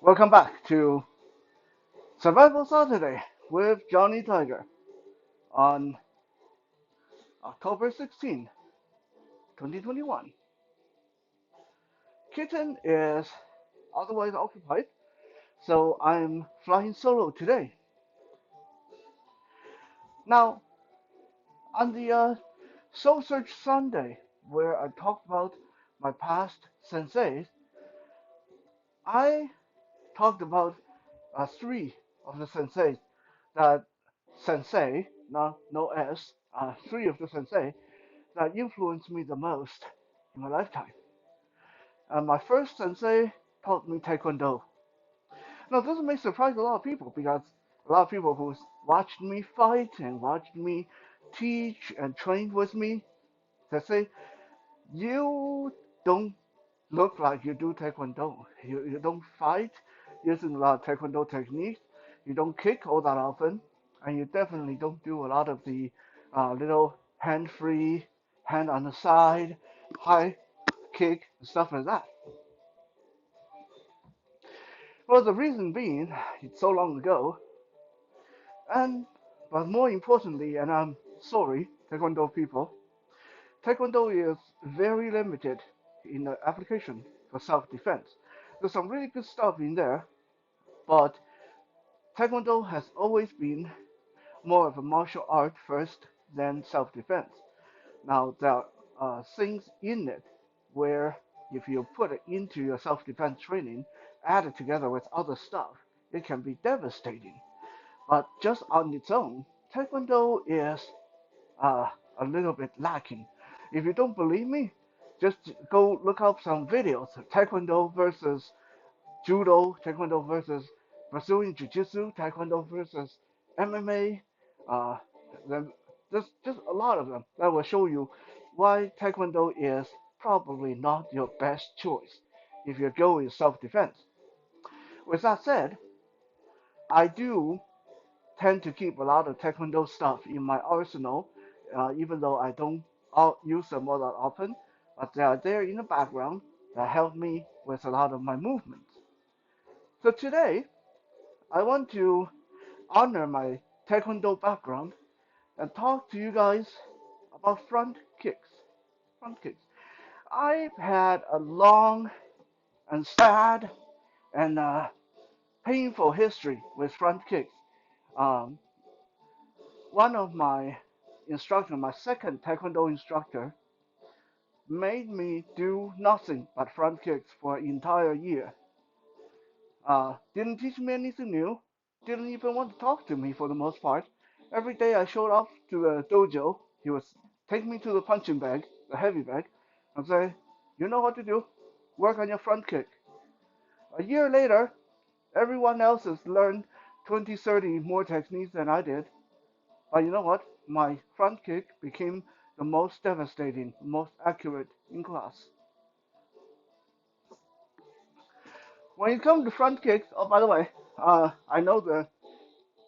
Welcome back to Survival Saturday with Johnny Tiger on October 16, 2021. Kitten is otherwise occupied, so I'm flying solo today. Now, on the Soul Search Sunday, where I talked about my past senseis, I talked about three of the senseis that no S, three of the sensei that influenced me the most in my lifetime. My first sensei taught me Taekwondo. Now, this may surprise a lot of people because a lot of people who watched me fight and watched me teach and trained with me, they say, you don't look like you do Taekwondo. You don't fight using a lot of Taekwondo techniques. You don't kick all that often. And you definitely don't do a lot of the little hand free, hand on the side, high kick, and stuff like that. Well, the reason being, it's so long ago, and but more importantly, and I'm sorry, Taekwondo people, Taekwondo is very limited in the application for self-defense. There's some really good stuff in there, but Taekwondo has always been more of a martial art first than self-defense. Now, there are things in it where if you put it into your self-defense training, add it together with other stuff, it can be devastating. But just on its own, Taekwondo is uh, a little bit lacking. If you don't believe me, just go look up some videos. Taekwondo versus Judo, Taekwondo versus Brazilian Jiu-Jitsu, Taekwondo versus MMA. Uh, then just a lot of them that will show you why Taekwondo is probably not your best choice if you're going self-defense. With that said, I do tend to keep a lot of Taekwondo stuff in my arsenal, even though I don't use them all that often, but they are there in the background that help me with a lot of my movements. So today, I want to honor my Taekwondo background and talk to you guys about front kicks. Front kicks. I've had a long and sad and painful history with front kicks. Um, One of my instructor, my second Taekwondo instructor, made me do nothing but front kicks for an entire year. Didn't teach me anything new. Didn't even want to talk to me for the most part. Every day I showed up to the dojo, he would take me to the punching bag, the heavy bag, and say, "You know what to do. Work on your front kick." A year later, everyone else has learned 20, 30 more techniques than I did. But you know what? My front kick became the most devastating, most accurate in class. When it comes to front kicks, oh, by the way, I know the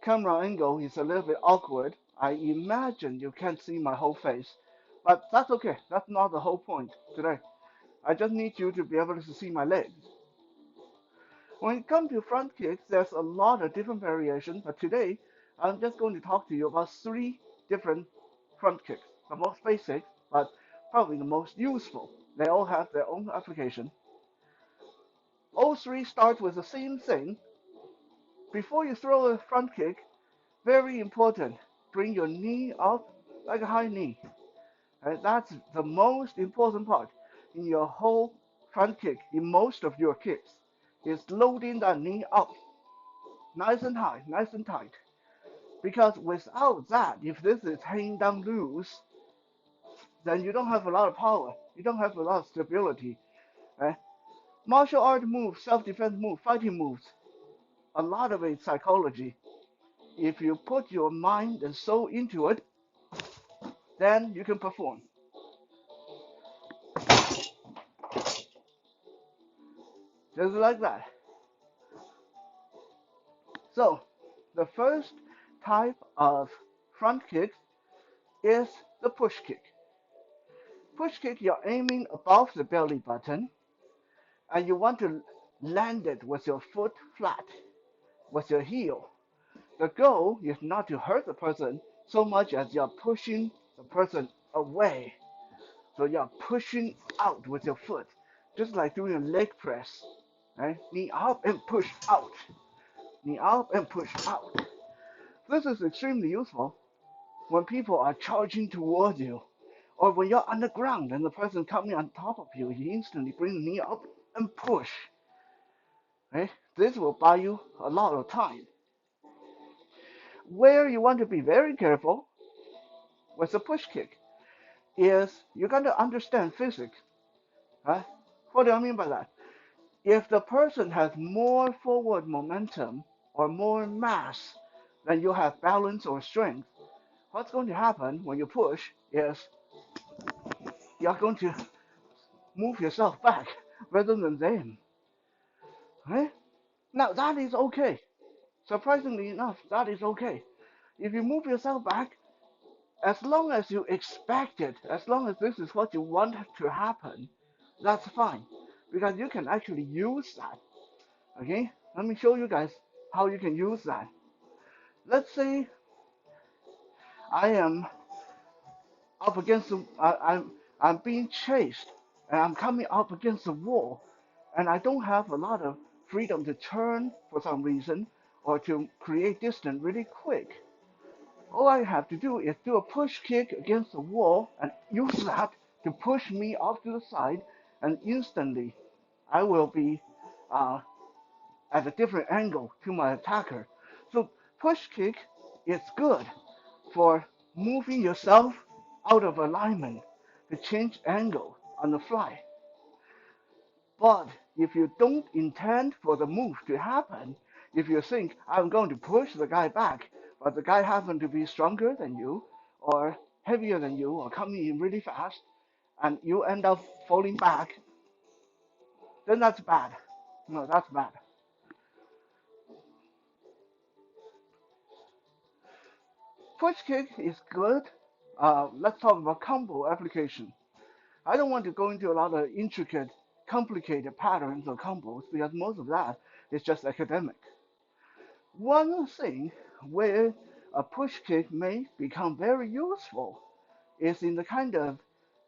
camera angle is a little bit awkward. I imagine you can't see my whole face, but that's okay. That's not the whole point today. I just need you to be able to see my legs. When it comes to front kicks, there's a lot of different variations, but today I'm just going to talk to you about three different front kicks. The most basic, but probably the most useful. They all have their own application. All three start with the same thing. Before you throw a front kick, very important, bring your knee up like a high knee. And that's the most important part in your whole front kick, in most of your kicks, is loading that knee up nice and high, nice and tight. Because without that, if this is hanging down loose, then you don't have a lot of power. You don't have a lot of stability. Right? Martial art moves, self-defense moves, fighting moves, a lot of it is psychology. If you put your mind and soul into it, then you can perform. Just like that. So, the first type of front kick is the push kick. Push kick, you're aiming above the belly button, and you want to landed with your foot flat, with your heel. The goal is not to hurt the person so much as you're pushing the person away. So you're pushing out with your foot, just like doing a leg press. Right? Knee up and push out. Knee up and push out. This is extremely useful when people are charging towards you, or when you're on the ground and the person coming on top of you, you instantly bring the knee up and push. Right? This will buy you a lot of time. Where you want to be very careful with a push kick is you got to understand physics. Right? What do I mean by that? If the person has more forward momentum or more mass than you have balance or strength, what's going to happen when you push is you're going to move yourself back rather than them. Right? Now that is okay. Surprisingly enough, that is okay. If you move yourself back, as long as you expect it, as long as this is what you want to happen, that's fine. Because you can actually use that. Okay? Let me show you guys how you can use that. Let's say I am up against the, I'm being chased and I'm coming up against the wall and I don't have a lot of freedom to turn for some reason or to create distance really quick. All I have to do is do a push kick against the wall and use that to push me off to the side, and instantly I will be uh, at a different angle to my attacker. So push kick is good for moving yourself out of alignment to change angle on the fly. But if you don't intend for the move to happen, if you think I'm going to push the guy back, but the guy happens to be stronger than you, or heavier than you, or coming in really fast, and you end up falling back, then that's bad. No, that's bad. Push kick is good. Let's talk about combo application. I don't want to go into a lot of intricate, complicated patterns or combos because most of that is just academic. One thing where a push kick may become very useful is in the kind of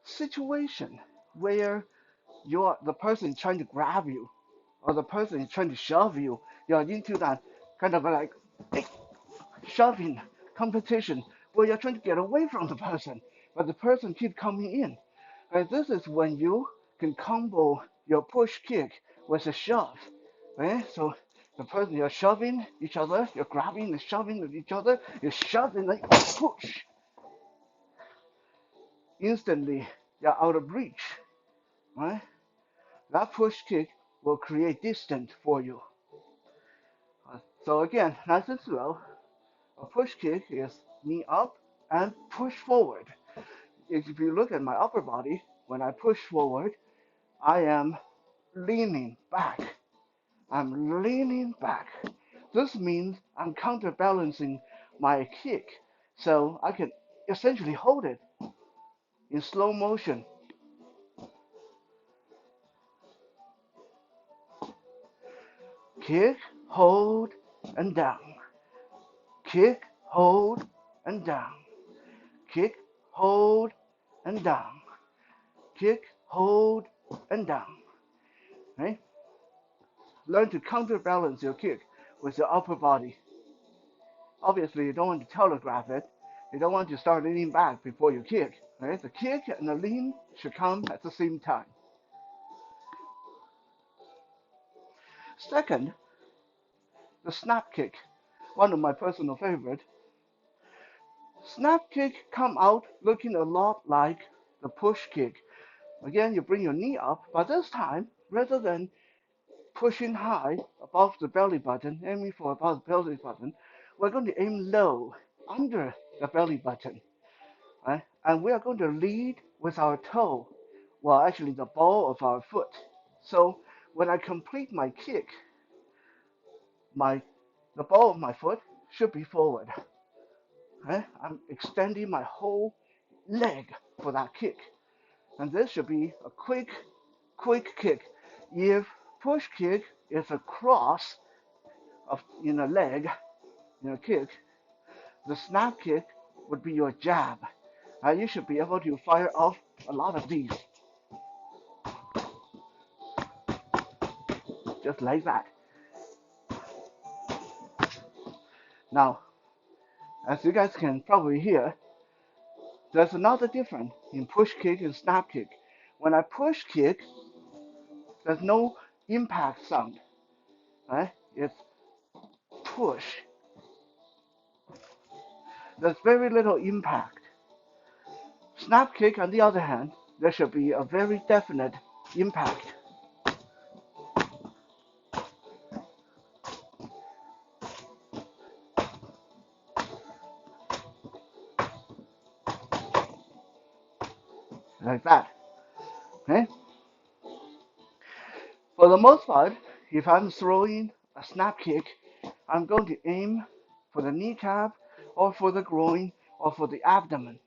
situation where the person is trying to grab you or the person is trying to shove you. You're into that kind of like shoving competition where you're trying to get away from the person, but the person keeps coming in. And this is when you can combo your push kick with a shove. Right? So the person you're shoving each other, you're grabbing and shoving at each other, you shove and then push. Instantly you're out of reach. Right? That push kick will create distance for you. So again, nice and slow. A push kick is knee up and push forward. If you look at my upper body, when I push forward, I am leaning back. I'm leaning back. This means I'm counterbalancing my kick. So I can essentially hold it in slow motion. Kick, hold, and down. Kick, hold, and down. Kick, hold, and down. Kick, hold, and down. Right? Learn to counterbalance your kick with your upper body. Obviously, you don't want to telegraph it. You don't want to start leaning back before you kick. Right? The kick and the lean should come at the same time. Second, the snap kick, one of my personal favorite. Snap kick come out looking a lot like the push kick. Again, you bring your knee up, but this time, rather than pushing high above the belly button, aiming for above the belly button, we're going to aim low under the belly button. Right? And we are going to lead with our toe, well, actually the ball of our foot. So when I complete my kick, my the ball of my foot should be forward. Right? I'm extending my whole leg for that kick, and this should be a quick kick. If Push kick is a cross of in a leg, in a kick. The snap kick would be your jab. You should be able to fire off a lot of these, just like that. Now, as you guys can probably hear, there's another difference in push kick and snap kick. When I push kick, there's no impact sound, right? It's push. There's very little impact. Snap kick, on the other hand, there should be a very definite impact. Like that. Okay? For the most part, if I'm throwing a snap kick, I'm going to aim for the kneecap or for the groin or for the abdomen.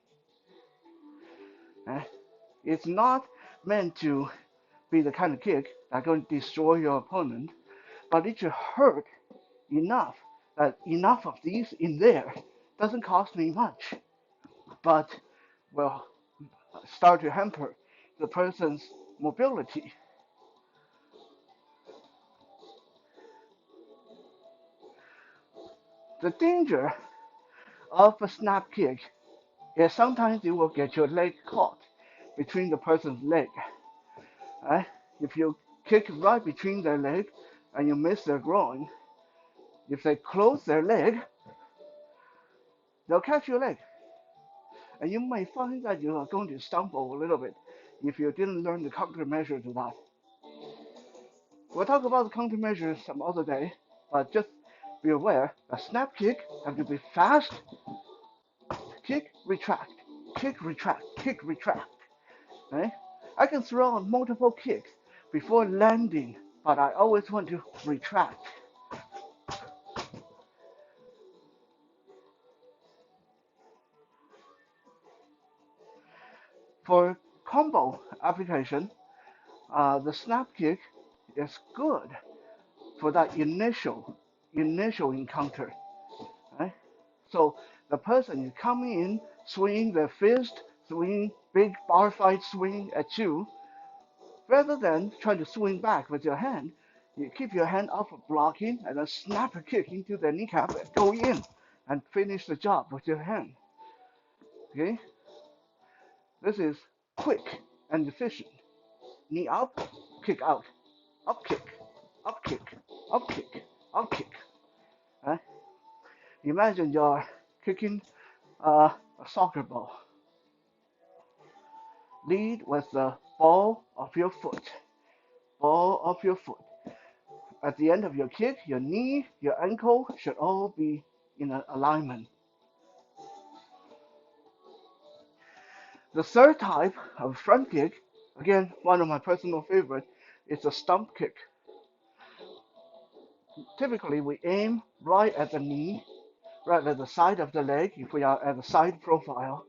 Okay? It's not meant to be the kind of kick that's going to destroy your opponent, but it should hurt enough that enough of these in there doesn't cost me much, but will start to hamper the person's mobility. The danger of a snap kick is sometimes you will get your leg caught between the person's leg. Right? If you kick right between their leg and you miss their groin, if they close their leg, they'll catch your leg. And you may find that you are going to stumble a little bit if you didn't learn the countermeasure to that. We'll talk about the countermeasures some other day, but just be aware a snap kick have to be fast, kick, retract, kick, retract, kick, retract. Right? I can throw multiple kicks before landing, but I always want to retract. For combo application, the snap kick is good for that initial encounter. Right? So the person is coming in, swinging their fist, swinging big bar fight swing at you, rather than trying to swing back with your hand, you keep your hand up for blocking and then snap a kick into their kneecap and go in and finish the job with your hand. Okay? This is quick and efficient. Knee up, kick out, up kick, up kick, up kick, up kick. Right? Imagine you're kicking a soccer ball. Lead with the ball of your foot. Ball of your foot. At the end of your kick, your knee, your ankle should all be in alignment. The third type of front kick, again, one of my personal favorites, is a stump kick. Typically, we aim right at the knee, right at the side of the leg if we are at the side profile,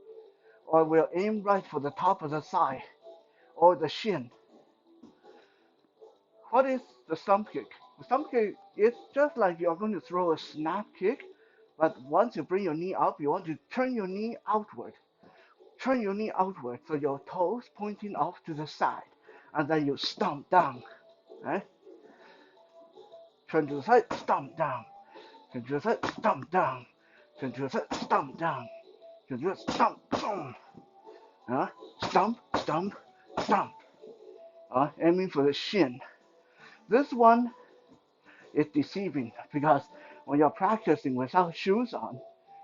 or we'll aim right for the top of the thigh or the shin. What is the stump kick? The stump kick is just like you're going to throw a snap kick, but once you bring your knee up, you want to turn your knee outward. Turn your knee outward so your toes pointing off to the side, and then you stomp down. Right? Turn to the side, stomp down. Turn to the side, stomp down. Turn to the side, stomp down. Turn to the side, stomp, boom. Stomp, stomp, stomp. Aiming for the shin. This one is deceiving because when you're practicing without shoes on,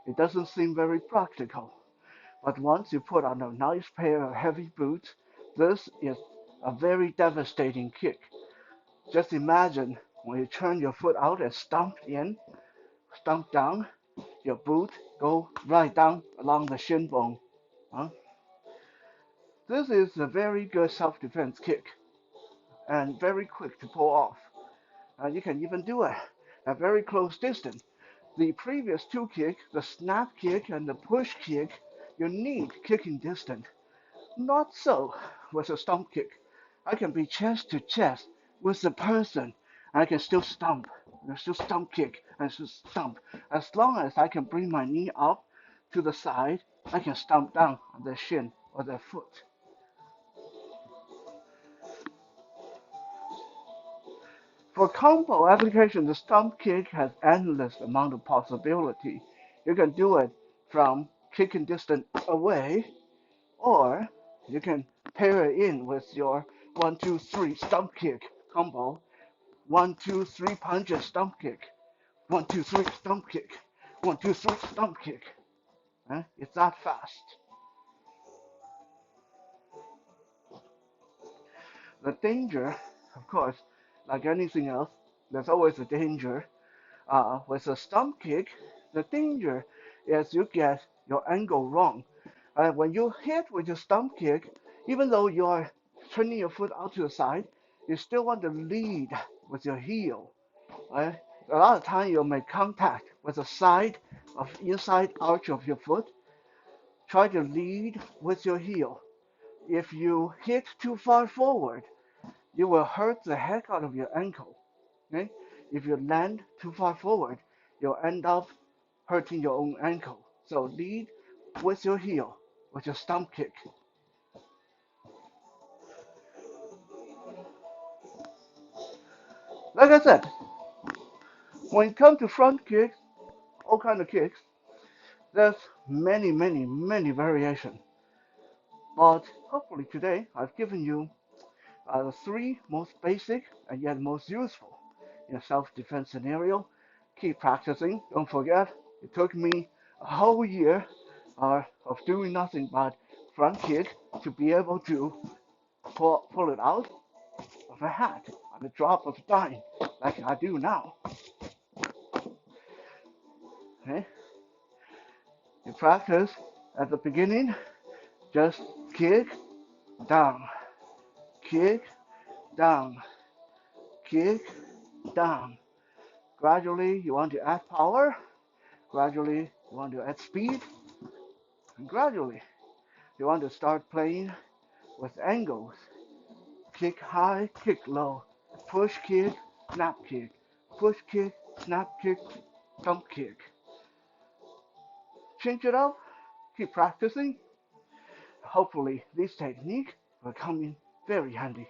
it doesn't seem very practical. But once you put on a nice pair of heavy boots, this is a very devastating kick. Just imagine when you turn your foot out and stomp in, stomp down, your boot go right down along the shin bone. Huh? This is a very good self-defense kick and very quick to pull off. You can even do it at very close distance. The previous two kicks, the snap kick and the push kick, you need kicking distance. Not so with a stump kick. I can be chest to chest with the person. I can still stump. I can still stump kick and still stump. As long as I can bring my knee up to the side, I can stump down on their shin or their foot. For combo application, the stump kick has endless amount of possibility. You can do it from kicking distance away, or you can pair it in with your 1, 2, 3 stump kick combo. 1, 2, 3 punches stump kick. 1, 2, 3 stump kick. 1, 2, 3 stump kick. It's that fast. The danger, of course, like anything else, there's always a danger. With a stump kick, the danger is you get your angle wrong. When you hit with your stump kick, even though you're turning your foot out to the side, you still want to lead with your heel. Right? A lot of time you'll make contact with the side of inside arch of your foot. Try to lead with your heel. If you hit too far forward, you will hurt the heck out of your ankle. Okay? If you land too far forward, you'll end up hurting your own ankle. So lead with your heel, with your stump kick. Like I said, when it comes to front kicks, all kind of kicks, there's many variations. But hopefully today I've given you the three most basic and yet most useful in a self-defense scenario. Keep practicing. Don't forget, it took me a whole year of doing nothing but front kick to be able to pull it out of a hat on the drop of a dime, like I do now. Okay? You practice at the beginning, just kick, down, kick, down, kick, down. Gradually, you want to add power. Gradually, you want to add speed. And gradually, you want to start playing with angles. Kick high, kick low. Push kick, snap kick. Push kick, snap kick, jump kick. Change it up. Keep practicing. Hopefully, this technique will come in very handy.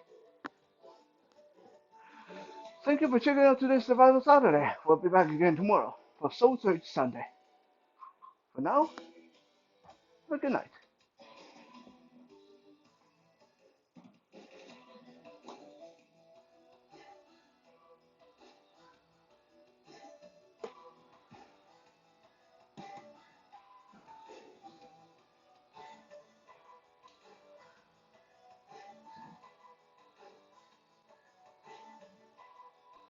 Thank you for checking out today's Survival Saturday. We'll be back again tomorrow for Soul Search Sunday. For now, good night.